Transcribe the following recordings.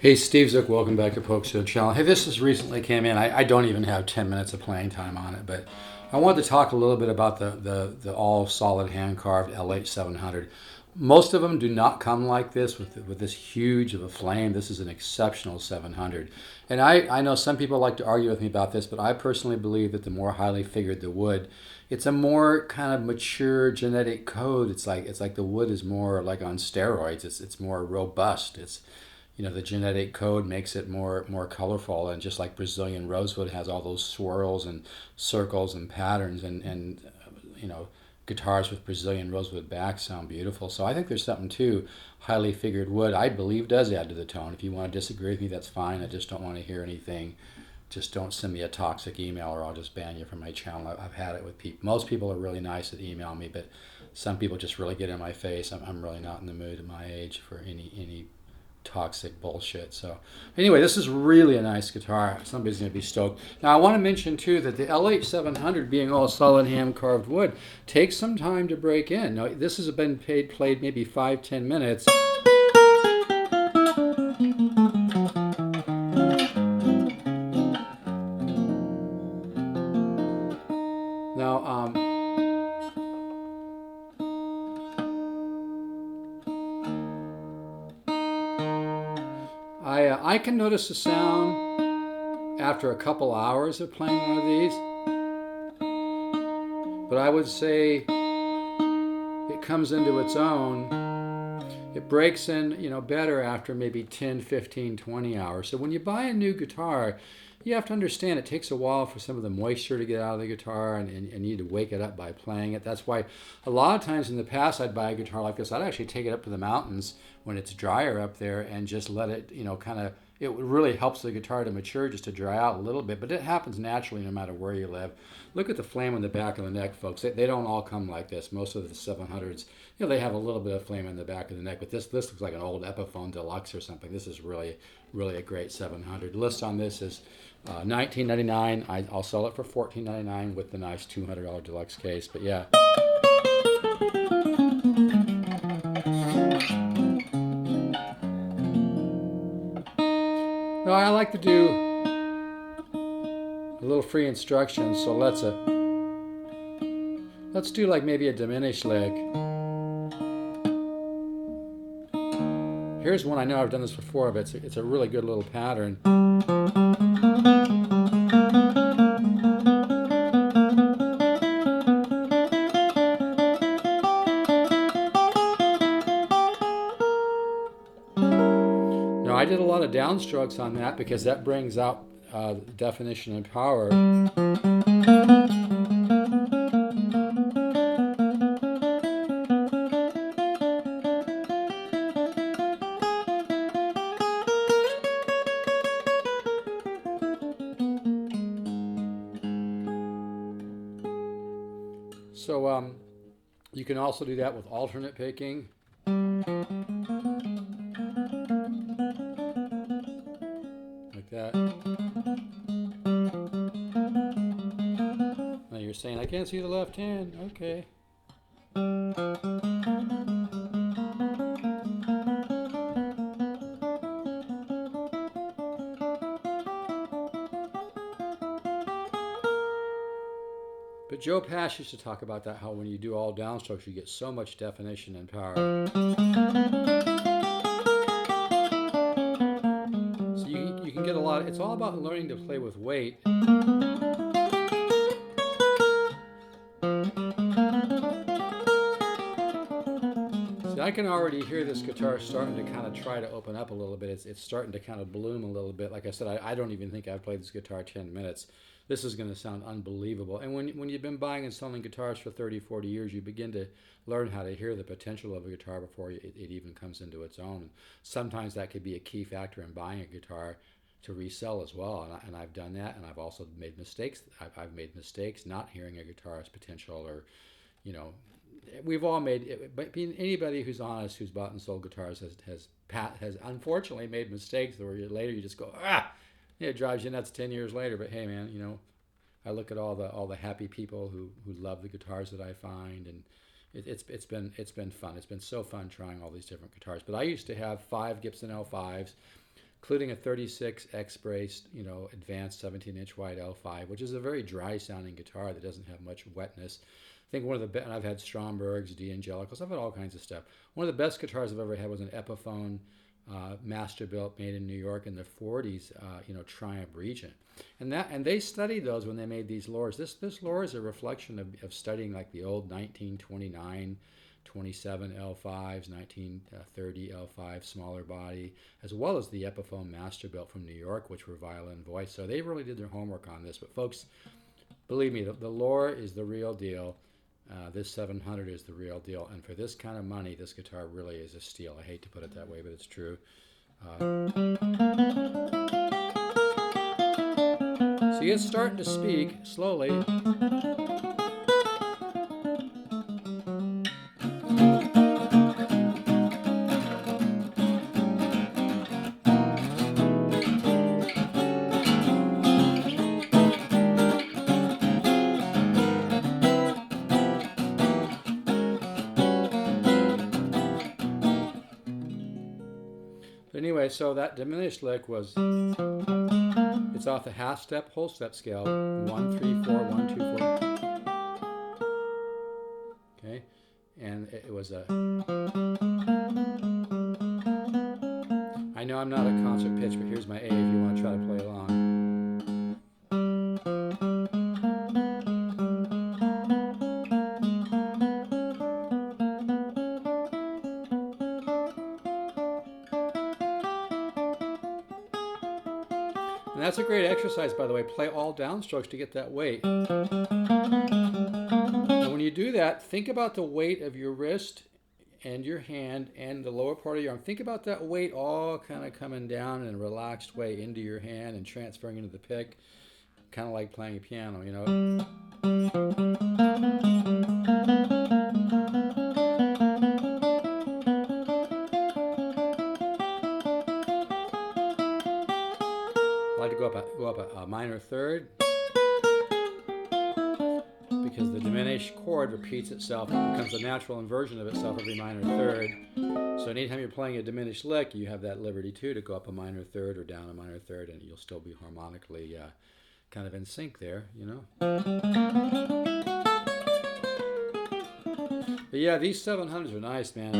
Hey, Steve Zook, welcome back to Poke Show Channel. Hey, this just recently came in. I don't even have 10 minutes of playing time on it, but I wanted to talk a little bit about the all solid hand carved LH 700. Most of them do not come like this with this huge of a flame. This is an exceptional 700. And I know some people like to argue with me about this, but I personally believe that the more highly figured the wood, it's a more kind of mature genetic code. It's like the wood is more like on steroids. It's more robust. It's the genetic code makes it more colorful, and just like Brazilian rosewood has all those swirls and circles and patterns, and guitars with Brazilian rosewood backs sound beautiful. So I think there's something to highly figured wood. I believe does add to the tone. If you want to disagree with me, that's fine. I just don't want to hear anything. Just don't send me a toxic email, or I'll just ban you from my channel. I've had it with people. Most people are really nice at email me, but some people just really get in my face. I'm really not in the mood at my age for any toxic bullshit. So anyway, this is really a nice guitar. Somebody's going to be stoked. Now I want to mention too that the LH700, being all solid hand carved wood, takes some time to break in. Now this has been played maybe 5-10 minutes. Now I can notice the sound after a couple hours of playing one of these, but I would say it comes into its own. It breaks in, better after maybe 10, 15, 20 hours. So when you buy a new guitar, you have to understand it takes a while for some of the moisture to get out of the guitar, and you need to wake it up by playing it. That's why a lot of times in the past I'd buy a guitar like this. I'd actually take it up to the mountains when it's drier up there and just let it, it really helps the guitar to mature, just to dry out a little bit. But it happens naturally no matter where you live. Look at the flame on the back of the neck, folks. They don't all come like this. Most of the 700s, they have a little bit of flame in the back of the neck, but this looks like an old Epiphone Deluxe or something. This is really, really a great 700. List on this is $19.99. I'll sell it for $14.99 with the nice $200 deluxe case. But yeah. Now I like to do a little free instructions, so let's do like maybe a diminished lick. Here's one. I know I've done this before, but it's a really good little pattern. Now I did a lot of downstrokes on that because that brings out definition and power. So you can also do that with alternate picking. Like that. Now you're saying, I can't see the left hand. Okay. But Joe Pash used to talk about that, how when you do all downstrokes, you get so much definition and power. So you can get a lot. It's all about learning to play with weight. See, I can already hear this guitar starting to kind of try to open up a little bit. It's starting to kind of bloom a little bit. Like I said, I don't even think I've played this guitar 10 minutes. This is going to sound unbelievable. And when you've been buying and selling guitars for 30, 40 years, you begin to learn how to hear the potential of a guitar before it even comes into its own. Sometimes that could be a key factor in buying a guitar to resell as well. And I've done that, and I've also made mistakes. I've made mistakes not hearing a guitarist's potential, or, we've all made, but anybody who's honest, who's bought and sold guitars has unfortunately made mistakes where later you just go, it drives you nuts 10 years later. But hey, man, I look at all the happy people who love the guitars that I find, and it's been fun. It's been so fun trying all these different guitars. But I used to have 5 Gibson L5s, including a 36X braced, advanced 17-inch wide L5, which is a very dry sounding guitar that doesn't have much wetness. I think one of the best, and I've had Strombergs, D'Angelicals, I've had all kinds of stuff. One of the best guitars I've ever had was an Epiphone Masterbuilt made in New York in the 40s, Triumph Regent. And they studied those when they made these Loars. This Loar is a reflection of studying like the old 1929, 27 L5s, 1930 L5 smaller body, as well as the Epiphone Masterbuilt from New York, which were violin voice. So they really did their homework on this. But folks, believe me, the Loar is the real deal. This 700 is the real deal, and for this kind of money, this guitar really is a steal. I hate to put it that way, but it's true. See, it's starting to speak slowly. Anyway, so that diminished lick was, it's off the half step, whole step scale, 1, 3, 4, 1, 2, 4. Okay, and it was a, I know I'm not a concert pitch, but here's my A if you want to try to play along. And that's a great exercise, by the way. Play all downstrokes to get that weight. And when you do that, think about the weight of your wrist and your hand and the lower part of your arm. Think about that weight all kind of coming down in a relaxed way into your hand and transferring into the pick. Kind of like playing a piano, I like to go up a minor third, because the diminished chord repeats itself. It becomes a natural inversion of itself every minor third. So anytime you're playing a diminished lick, you have that liberty too to go up a minor third or down a minor third, and you'll still be harmonically kind of in sync there, But yeah, these 700s are nice, man.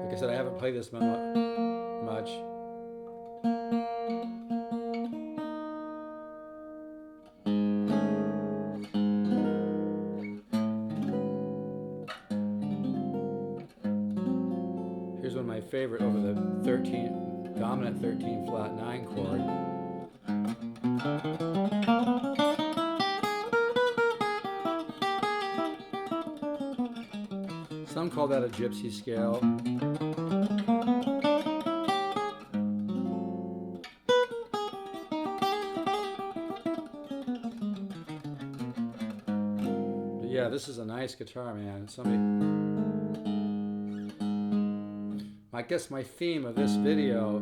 Like I said, I haven't played this much. Here's one of my favorite over the dominant 13 flat 9 chord. Some call that a gypsy scale. But yeah, this is a nice guitar, man. I guess my theme of this video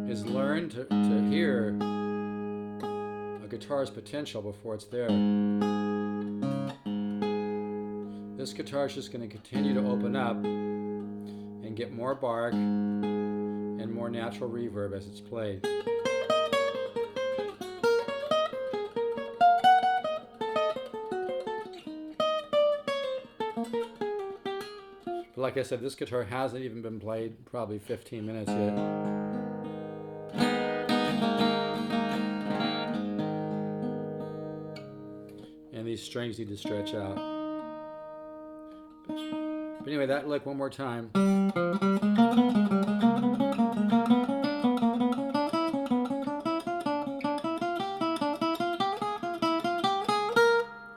is learn to hear a guitar's potential before it's there. This guitar is just going to continue to open up and get more bark and more natural reverb as it's played. But like I said, this guitar hasn't even been played probably 15 minutes yet. And these strings need to stretch out. But anyway, that lick one more time.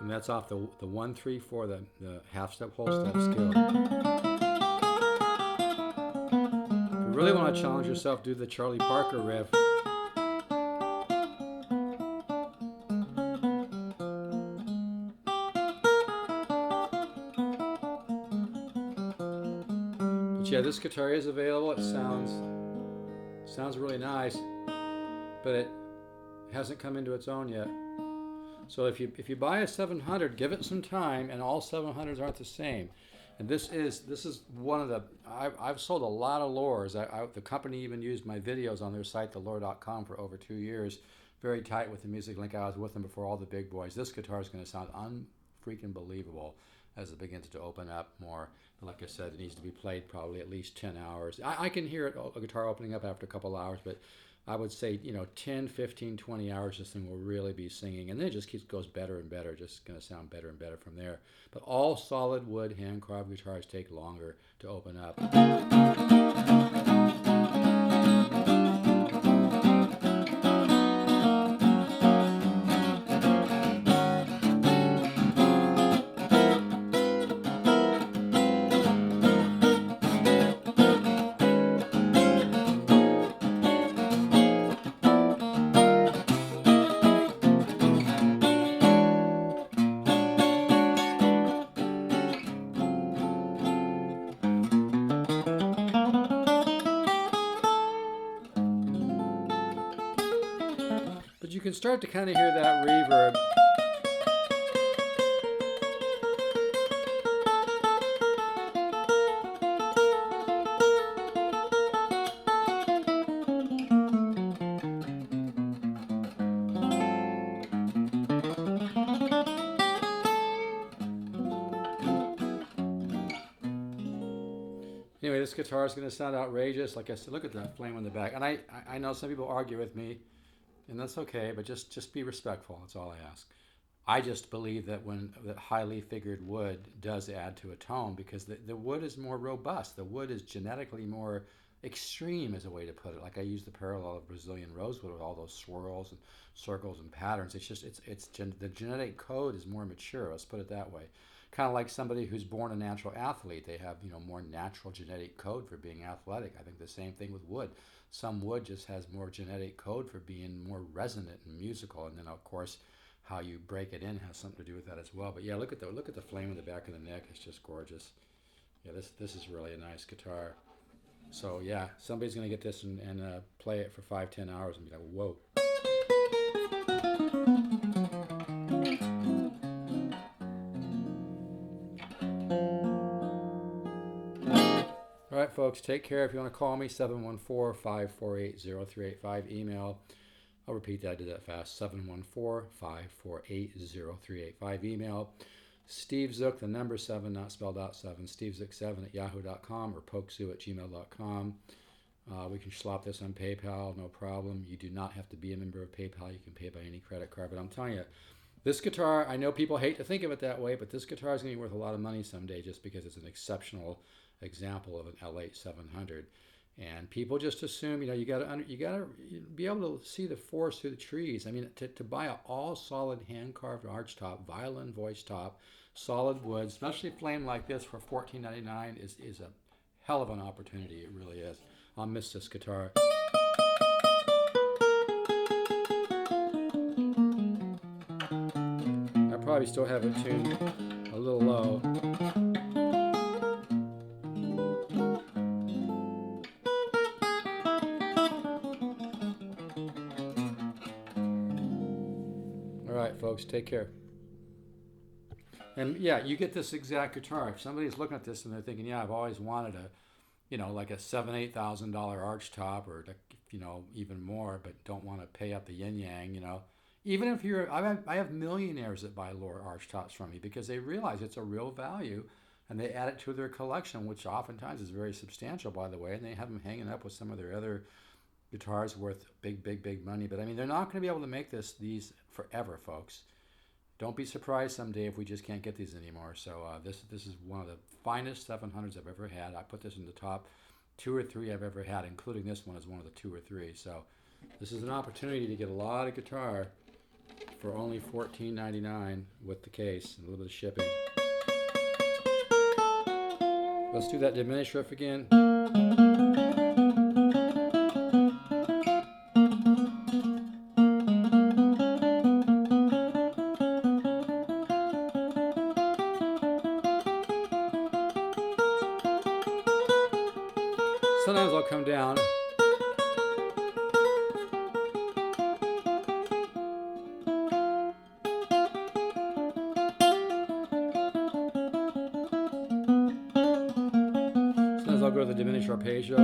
And that's off the 1, 3, 4, the half step, whole step scale. If you really want to challenge yourself, do the Charlie Parker riff. Yeah, this guitar is available. It sounds really nice, but it hasn't come into its own yet. So if you buy a 700, give it some time, and all 700s aren't the same. And this is one of the I've sold a lot of Loars. The company even used my videos on their site, theloar.com, for over 2 years. Very tight with the Music Link. I was with them before all the big boys. This guitar is going to sound unfreaking believable as it begins to open up more. But like I said, it needs to be played probably at least 10 hours. I can hear it, a guitar opening up after a couple hours, but I would say, 10, 15, 20 hours this thing will really be singing. And then it just goes better and better. Just going to sound better and better from there. But all solid wood hand carved guitars take longer to open up. But you can start to kind of hear that reverb. Anyway, this guitar is going to sound outrageous. Like I said, look at that flame in the back. And I know some people argue with me, and that's okay, but just be respectful. That's all I ask. I just believe that that highly figured wood does add to a tone because the wood is more robust. The wood is genetically more extreme, is a way to put it. Like I use the parallel of Brazilian rosewood with all those swirls and circles and patterns. It's just the genetic code is more mature. Let's put it that way. Kind of like somebody who's born a natural athlete. They have more natural genetic code for being athletic. I think the same thing with wood. Some wood just has more genetic code for being more resonant and musical, and then of course how you break it in has something to do with that as well. But yeah, look at the flame in the back of the neck. It's just gorgeous. Yeah, this is really a nice guitar. So yeah, somebody's gonna get this and play it for 5-10 hours and be like, whoa. All right, folks, take care. If you want to call me, 714-548-0385. Email, I'll repeat that, I did that fast, 714-548-0385. Email, Steve Zook, the number 7, not spelled out 7, stevezook7 at yahoo.com or pokesoo@gmail.com. We can slop this on PayPal, no problem. You do not have to be a member of PayPal. You can pay by any credit card. But I'm telling you, this guitar, I know people hate to think of it that way, but this guitar is going to be worth a lot of money someday just because it's an exceptional example of an L8 700. And people just assume, you got to be able to see the forest through the trees. I mean, to buy an all solid hand carved arch top, violin voice top, solid wood, especially flame like this for $14.99 is a hell of an opportunity. It really is. I'll miss this guitar. I probably still have it tuned a little low. All right, folks, take care. And yeah, you get this exact guitar. If somebody's looking at this and they're thinking, yeah, I've always wanted a, like a $7,000-8,000 arch top, or even more, but don't want to pay up the yin yang, Even if I have millionaires that buy Loar arch tops from me because they realize it's a real value, and they add it to their collection, which oftentimes is very substantial, by the way, and they have them hanging up with some of their other guitars worth big money. But I mean, they're not going to be able to make these forever, folks. Don't be surprised someday if we just can't get these anymore. So this is one of the finest 700s I've ever had. I put this in the top 2 or 3 I've ever had, including this one as one of the 2 or 3. So this is an opportunity to get a lot of guitar for only $14.99 with the case and a little bit of shipping. Let's do that diminished riff again. Sometimes I'll come down. go to the diminished arpeggio.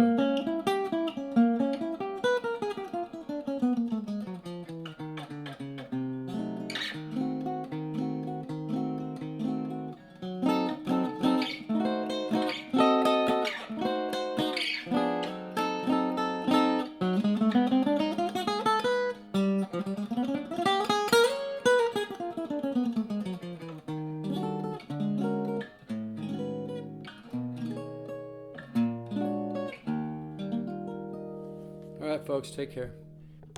All right, folks, take care.